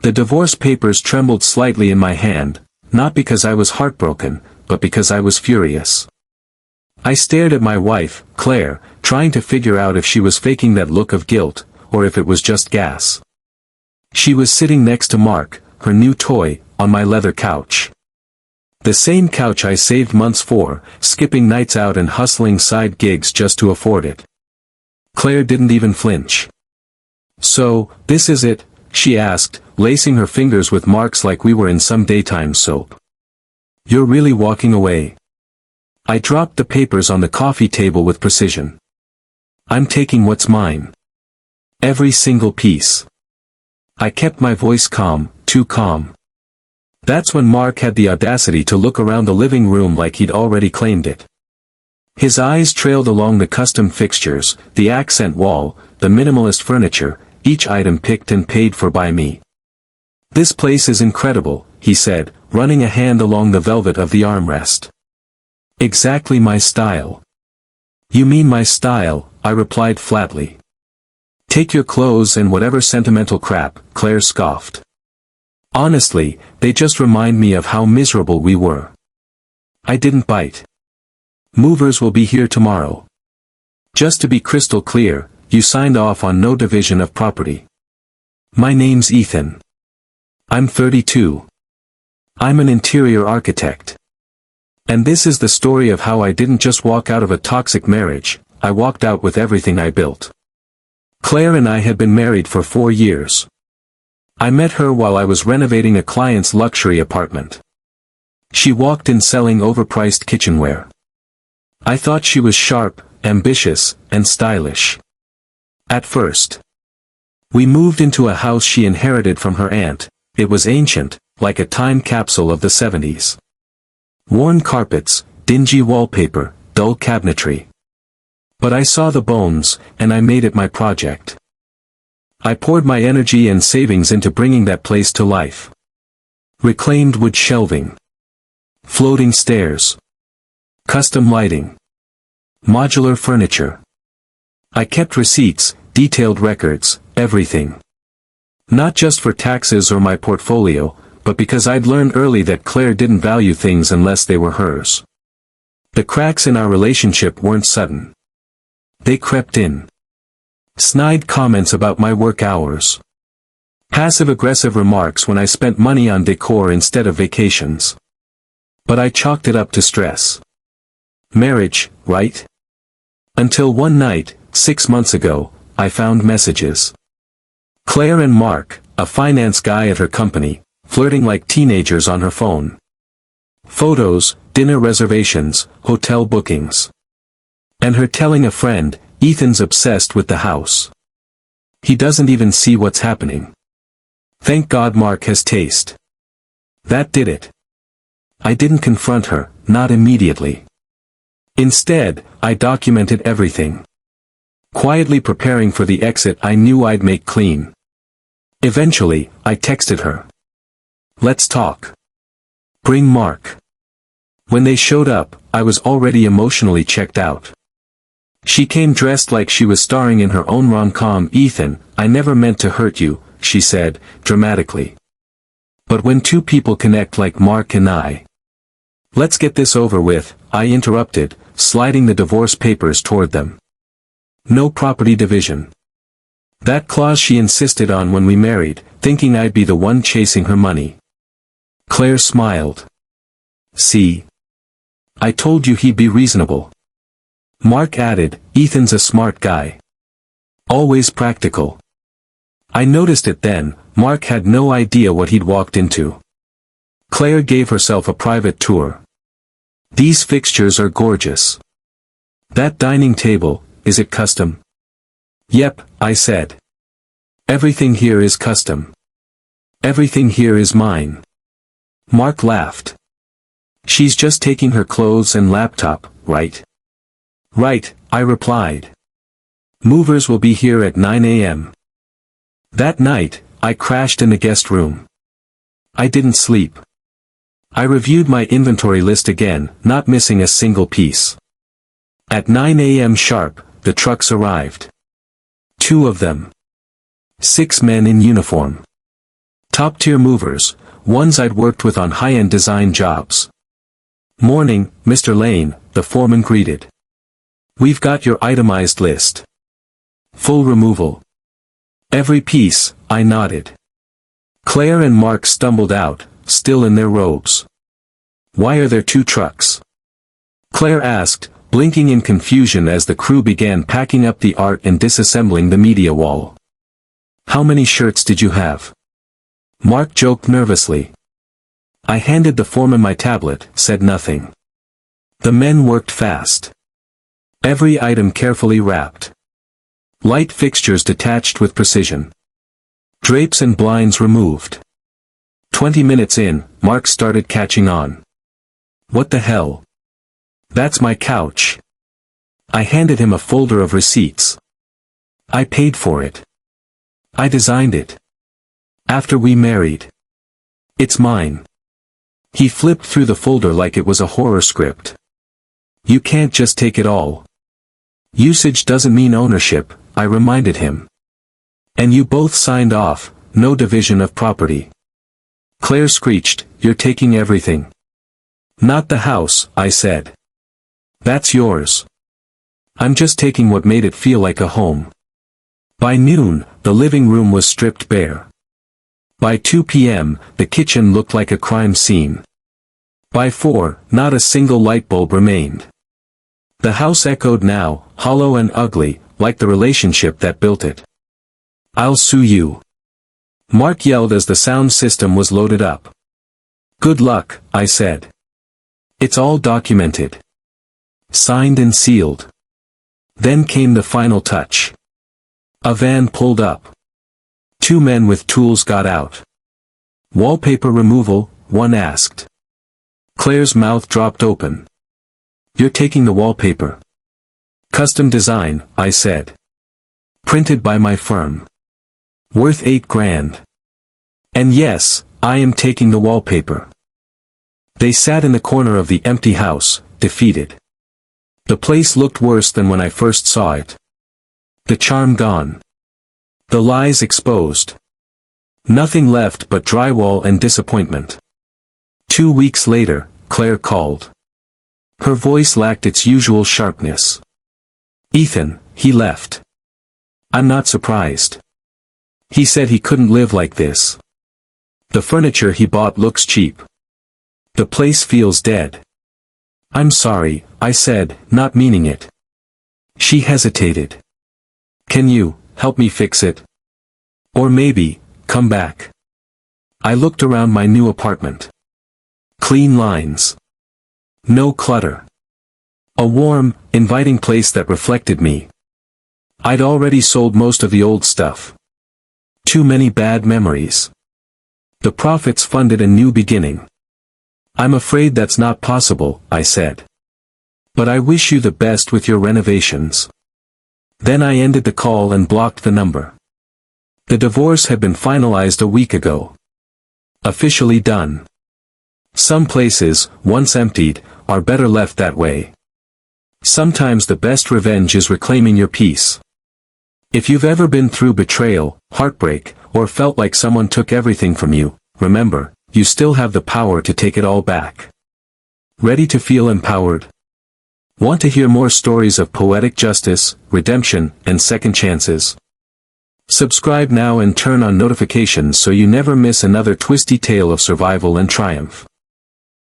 The divorce papers trembled slightly in my hand, not because I was heartbroken, but because I was furious. I stared at my wife, Claire, trying to figure out if she was faking that look of guilt, or if it was just gas. She was sitting next to Mark, her new toy, on my leather couch. The same couch I saved months for, skipping nights out and hustling side gigs just to afford it. Claire didn't even flinch. "So, this is it?" she asked, lacing her fingers with marks like we were in some daytime soap. "You're really walking away?" I dropped the papers on the coffee table with precision. "I'm taking what's mine. Every single piece." I kept my voice calm, too calm. That's when Mark had the audacity to look around the living room like he'd already claimed it. His eyes trailed along the custom fixtures, the accent wall, the minimalist furniture, each item picked and paid for by me. "This place is incredible," he said, running a hand along the velvet of the armrest. "Exactly my style." "You mean my style," I replied flatly. "Take your clothes and whatever sentimental crap," Claire scoffed. Honestly, they just remind me of how miserable we were. I didn't bite. "Movers will be here tomorrow." "Just to be crystal clear, you signed off on no division of property." "My name's Ethan. I'm 32. I'm an interior architect. And this is the story of how I didn't just walk out of a toxic marriage, I walked out with everything I built." Claire and I had been married for 4 years. I met her while I was renovating a client's luxury apartment. She walked in selling overpriced kitchenware. I thought she was sharp, ambitious, and stylish. At first. We moved into a house she inherited from her aunt. It was ancient, like a time capsule of the 70s. Worn carpets, dingy wallpaper, dull cabinetry. But I saw the bones, and I made it my project. I poured my energy and savings into bringing that place to life. Reclaimed wood shelving. Floating stairs. Custom lighting. Modular furniture. I kept receipts, detailed records, everything. Not just for taxes or my portfolio, but because I'd learned early that Claire didn't value things unless they were hers. The cracks in our relationship weren't sudden. They crept in. Snide comments about my work hours. Passive-aggressive remarks when I spent money on decor instead of vacations. But I chalked it up to stress. Marriage, right? Until one night, 6 months ago, I found messages. Claire and Mark, a finance guy at her company, flirting like teenagers on her phone. Photos, dinner reservations, hotel bookings. And her telling a friend, "Ethan's obsessed with the house. He doesn't even see what's happening. Thank God Mark has taste." That did it. I didn't confront her, not immediately. Instead, I documented everything. Quietly preparing for the exit I knew I'd make clean. Eventually, I texted her. "Let's talk. Bring Mark." When they showed up, I was already emotionally checked out. She came dressed like she was starring in her own rom-com. "Ethan, I never meant to hurt you," she said, dramatically. "But when two people connect like Mark and I—" "Let's get this over with," I interrupted, sliding the divorce papers toward them. "No property division. That clause she insisted on when we married, thinking I'd be the one chasing her money." Claire smiled. "See? I told you he'd be reasonable." Mark added, "Ethan's a smart guy. Always practical." I noticed it then, Mark had no idea what he'd walked into. Claire gave herself a private tour. "These fixtures are gorgeous. That dining table, is it custom?" "Yep," I said. "Everything here is custom. Everything here is mine." Mark laughed. "She's just taking her clothes and laptop, right?" "Right," I replied. "Movers will be here at 9 a.m. That night, I crashed in the guest room. I didn't sleep. I reviewed my inventory list again, not missing a single piece. At 9 a.m. sharp, the trucks arrived. 2 of them. 6 men in uniform. Top-tier movers, ones I'd worked with on high-end design jobs. "Morning, Mr. Lane," the foreman greeted. "We've got your itemized list. Full removal." "Every piece," I nodded. Claire and Mark stumbled out, still in their robes. "Why are there 2 trucks?" Claire asked, blinking in confusion as the crew began packing up the art and disassembling the media wall. "How many shirts did you have?" Mark joked nervously. I handed the foreman my tablet, said nothing. The men worked fast. Every item carefully wrapped. Light fixtures detached with precision. Drapes and blinds removed. 20 minutes in, Mark started catching on. "What the hell? That's my couch." I handed him a folder of receipts. "I paid for it. I designed it. After we married. It's mine." He flipped through the folder like it was a horror script. "You can't just take it all. Usage doesn't mean ownership," I reminded him. "And you both signed off, no division of property." Claire screeched, "You're taking everything." "Not the house," I said. "That's yours. I'm just taking what made it feel like a home." By noon, the living room was stripped bare. By 2 p.m., the kitchen looked like a crime scene. By 4, not a single light bulb remained. The house echoed now, hollow and ugly, like the relationship that built it. "I'll sue you," Mark yelled as the sound system was loaded up. "Good luck," I said. "It's all documented. Signed and sealed." Then came the final touch. A van pulled up. 2 men with tools got out. "Wallpaper removal?" one asked. Claire's mouth dropped open. "You're taking the wallpaper?" "Custom design," I said. "Printed by my firm. Worth $8,000. And yes, I am taking the wallpaper." They sat in the corner of the empty house, defeated. The place looked worse than when I first saw it. The charm gone. The lies exposed. Nothing left but drywall and disappointment. 2 weeks later, Claire called. Her voice lacked its usual sharpness. "Ethan, he left." "I'm not surprised. He said he couldn't live like this. The furniture he bought looks cheap. The place feels dead." "I'm sorry," I said, not meaning it. She hesitated. "Can you help me fix it? Or maybe, come back?" I looked around my new apartment. Clean lines. No clutter. A warm, inviting place that reflected me. I'd already sold most of the old stuff. Too many bad memories. The profits funded a new beginning. "I'm afraid that's not possible," I said. "But I wish you the best with your renovations." Then I ended the call and blocked the number. The divorce had been finalized a week ago. Officially done. Some places, once emptied, are better left that way. Sometimes the best revenge is reclaiming your peace. If you've ever been through betrayal, heartbreak, or felt like someone took everything from you, remember, you still have the power to take it all back. Ready to feel empowered? Want to hear more stories of poetic justice, redemption, and second chances? Subscribe now and turn on notifications so you never miss another twisty tale of survival and triumph.